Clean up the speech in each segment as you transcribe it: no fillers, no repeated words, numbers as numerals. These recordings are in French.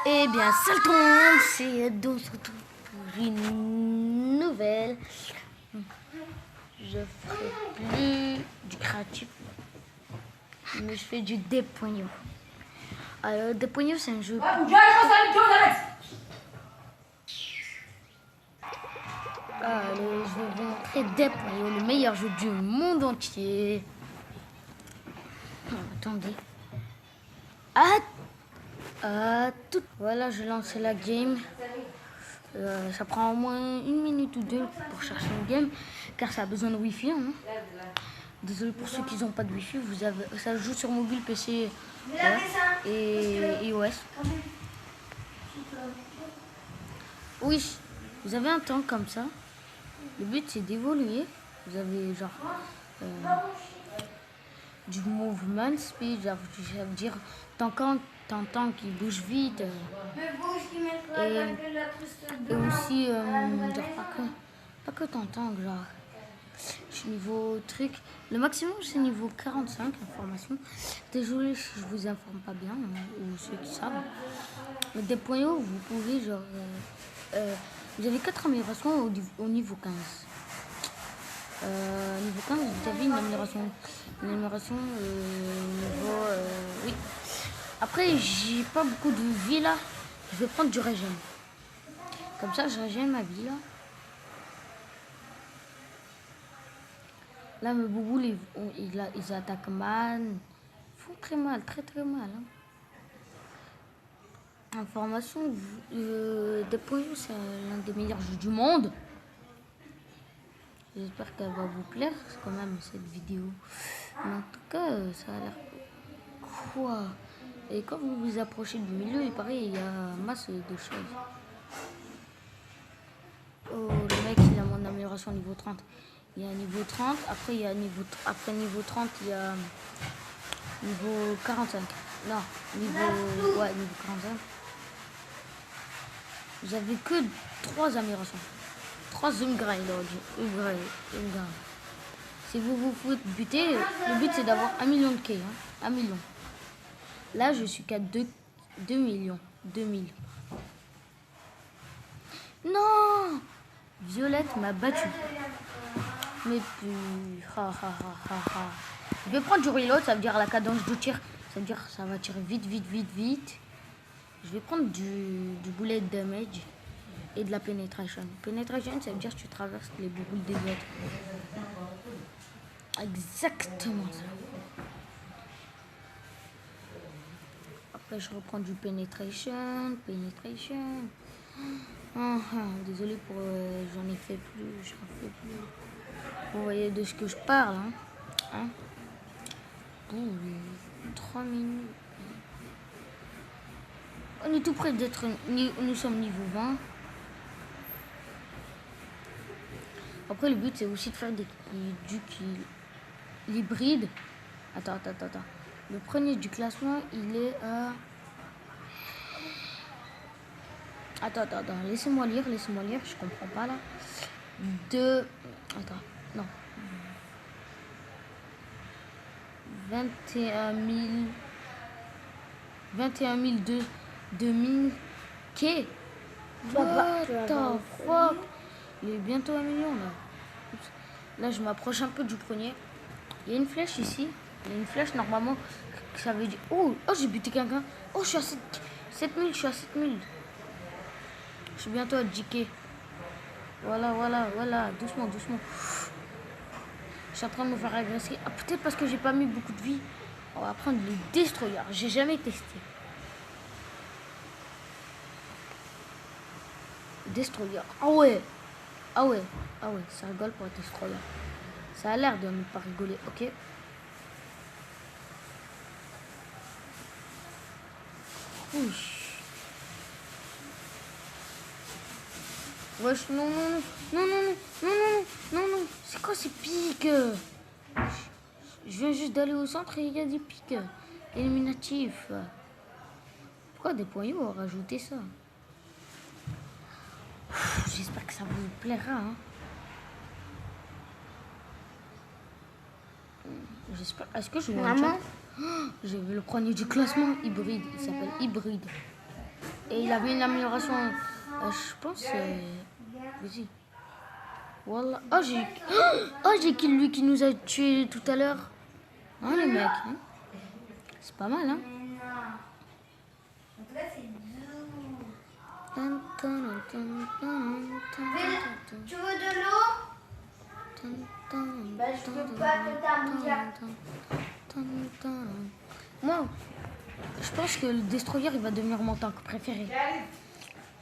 Eh bien, salut tout le monde, c'est Ado, on se retrouve pour une nouvelle. Je ferai plus du créatif, mais je fais du Dépogno. Alors, Dépogno, c'est un jeu. Allez, je vais vous montrer Dépogno, le meilleur jeu du monde entier. Attendez. Tout. Voilà, je lance la game. Ça prend au moins 1 minute ou 2 pour chercher une game, car ça a besoin de wifi. Hein. Désolé pour ceux qui n'ont pas de wifi. Ça joue sur mobile, PC et iOS. Oui, vous avez un temps comme ça. Le but c'est d'évoluer. Vous avez genre du movement speed, ça veut dire t'entends qu'il bouge vite. Et aussi, genre pas que t'entends, genre, je suis niveau truc. Le maximum c'est niveau 45, information. Désolé si je vous informe pas bien, hein, ou ceux qui savent. Mais des points hauts, vous pouvez, genre, vous avez 4 améliorations au niveau 15. Niveau 15, vous avez une amélioration niveau, oui. Après, j'ai pas beaucoup de vie là, je vais prendre du régène. Comme ça, je régène ma vie là. Là, mes boubous, ils attaquent mal. Ils font très mal, très mal. Hein. Information, Dépogno, c'est l'un des meilleurs jeux du monde. J'espère qu'elle va vous plaire quand même cette vidéo. Mais en tout cas, ça a l'air quoi. Et quand vous vous approchez du milieu, il paraît il y a masse de choses. Oh, le mec, il a mon amélioration niveau 30. Il y a niveau 30, après il y a niveau 30, il y a niveau 45. Non, niveau 45. J'avais que 3 améliorations. 3 upgrades. Si vous vous faites buter, le but c'est d'avoir 1 million de K. Hein, 1 million. Là, je suis qu'à 2 millions. 2000. Non! Violette m'a battu. Mais plus. Je vais prendre du reload, ça veut dire la cadence de tir. Ça veut dire ça va tirer vite. Je vais prendre du bullet damage et de la penetration. Penetration, ça veut dire que tu traverses les boules des autres. Exactement ça. Après, je reprends du penetration. Désolé pour... j'en ai fait plus. Vous voyez de ce que je parle. Hein. Pour 3 minutes. On est tout près d'être... Nous sommes niveau 20. Après, le but, c'est aussi de faire du kill. L'hybride. Attends. Le premier du classement, il est à... Attends. Laissez-moi lire. Je comprends pas, là. Attends. Non. 21 000 2000 K. What the fuck? Il est bientôt 1 million, là. Là, je m'approche un peu du premier. Il y a une flèche ici. Il y a une flèche, normalement, ça veut dire... Oh, j'ai buté quelqu'un. Oh, je suis à 7000. Je suis bientôt à 10K. Voilà. Doucement. Je suis en train de me faire agresser. Ah, peut-être parce que j'ai pas mis beaucoup de vie. On va prendre les destroyers. J'ai jamais testé. Destroyer. Ah ouais. Ça rigole pour être destroyer. Ça a l'air de ne pas rigoler. Ok. Wesh, non. C'est quoi ces pics? Je viens juste d'aller au centre et il y a des pics éliminatifs. Pourquoi Dépogno ont rajouté ça? J'espère que ça vous plaira. Hein. J'espère. Est-ce que je vais J'ai vu le premier du classement hybride. Il s'appelle hybride. Et il avait une amélioration, je pense, vas-y. Voilà. J'ai kill lui qui nous a tué tout à l'heure. Hein, les mecs, hein. C'est pas mal, hein. Tu veux de l'eau? Ben, je peux pas te t'arrondir. Moi, je pense que le Destroyer, il va devenir mon tank préféré.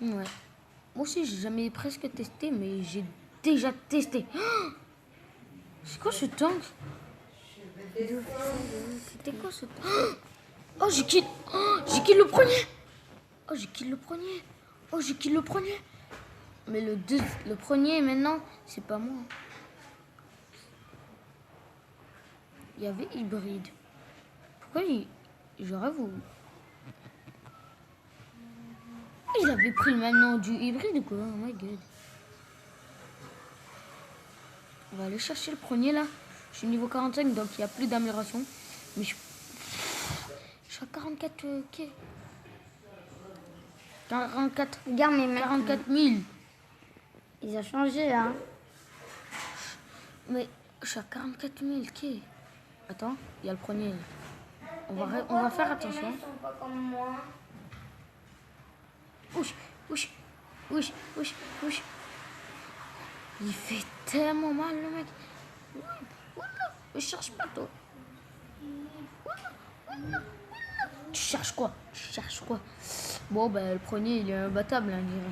Ouais. Moi aussi, j'ai jamais presque testé, mais j'ai déjà testé. C'est quoi ce tank? C'était quoi ce tank? Oh, j'ai kill le premier. Oh, j'ai kill le premier. Oh, j'ai kill le premier. Mais le premier, maintenant, c'est pas moi. Il y avait hybride. Pourquoi j'aurais voulu. Il avait pris maintenant du hybride, quoi. Oh my god. On va aller chercher le premier, là. Je suis niveau 45, donc il n'y a plus d'amélioration. Mais je suis à 44 K. 44. Regarde mes mains. 44 000. Ils ont changé, hein. Mais je suis à 44 000 K. Attends, il y a le premier. On va faire attention. Ils sont pas comme moi. Ouch, ouch, ouch, ouch, ouch. Il fait tellement mal, le mec. Je cherche pas, toi. Tu cherches quoi? Bon, ben, le premier, il est imbattable, hein, je dirais.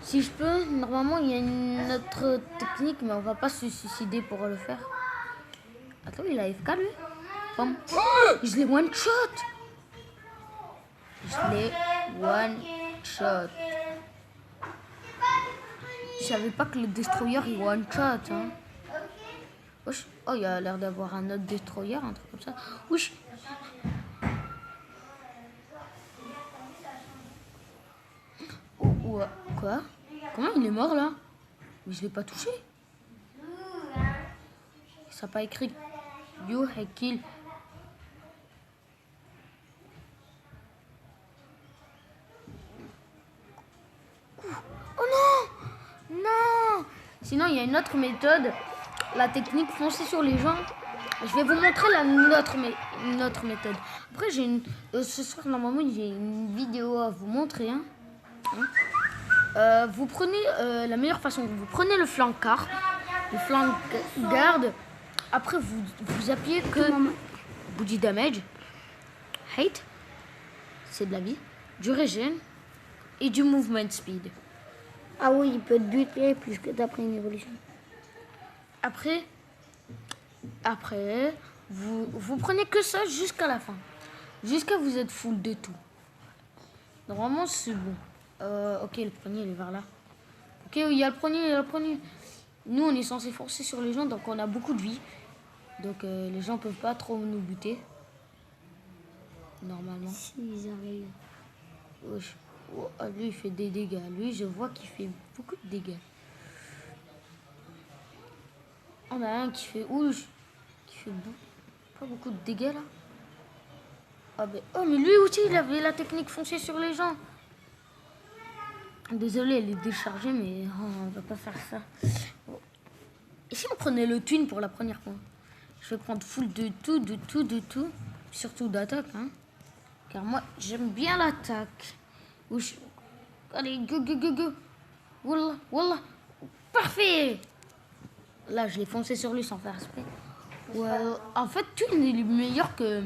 Si je peux, normalement, il y a une autre technique, mais on va pas se suicider pour le faire. Attends, il a FK, lui. Bam. Oh, je l'ai one-shot. Je savais pas que le Destroyer, il one-shot, hein. Wesh. Oh, il a l'air d'avoir un autre Destroyer, un truc comme ça. Wesh. Oh, quoi? Comment il est mort, là? Mais je l'ai pas touché. Ça n'a pas écrit You have kill. Oh non! Non! Sinon, il y a une autre méthode. La technique foncer sur les gens. Je vais vous montrer une autre méthode. Après, ce soir, normalement, j'ai une vidéo à vous montrer. Hein. Vous prenez la meilleure façon. Vous prenez le flancard, le flanc garde. Après, vous appuyez que body damage, hate, c'est de la vie, du régène et du movement speed. Ah oui, il peut te buter plus que d'après une évolution. Après, vous prenez que ça jusqu'à la fin. Jusqu'à vous êtes full de tout. Normalement, c'est bon. Ok, le premier, il est vers là. Ok, il y a le premier. Nous, on est censé forcer sur les gens, donc on a beaucoup de vie. Donc les gens peuvent pas trop nous buter. Normalement. Si, ils arrivent. Wesh. Oh, lui, il fait des dégâts. Lui, je vois qu'il fait beaucoup de dégâts. On a un qui fait... Ouch, qui fait pas beaucoup de dégâts, là. Oh, mais lui aussi, il avait la technique foncée sur les gens. Désolé, elle est déchargée, mais on va pas faire ça. Bon. Et si on prenait le twin pour la première fois? Je vais prendre full de tout. Surtout d'attaque, hein. Car moi, j'aime bien l'attaque. Allez, go. Wallah. Parfait. Là, je l'ai foncé sur lui sans faire exprès. En fait, Twin il est meilleur que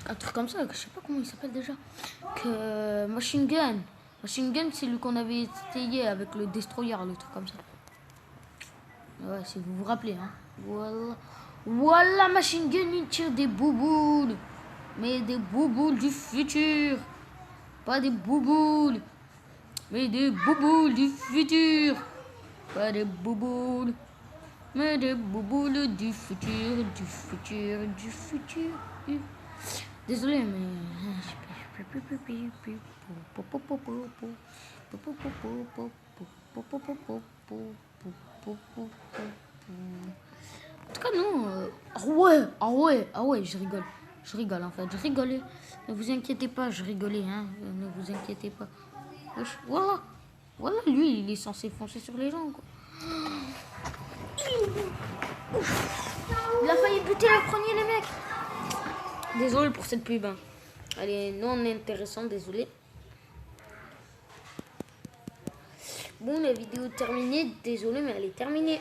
un truc comme ça. Je sais pas comment il s'appelle déjà. Que Machine Gun. Machine Gun, c'est lui qu'on avait essayé avec le Destroyer, le truc comme ça. Ouais, si vous vous rappelez, hein. Voilà, Machine Gun, il tire des bouboules. Mais des bouboules du futur. Pas des bouboules. Mais des bouboules du futur. Pas des bouboules. Mais des bouboules du futur. Désolé, mais... En tout cas, nous... Ah ouais, je rigole. Je rigole en fait, je rigolais. Ne vous inquiétez pas, je rigolais, hein. Ne vous inquiétez pas. Wesh, voilà. Voilà, lui, il est censé foncer sur les gens, quoi. Il a failli buter le premier, les mecs. Désolé pour cette pub. Hein. Elle est non intéressante, désolé. Bon, la vidéo est terminée. Désolé, mais elle est terminée.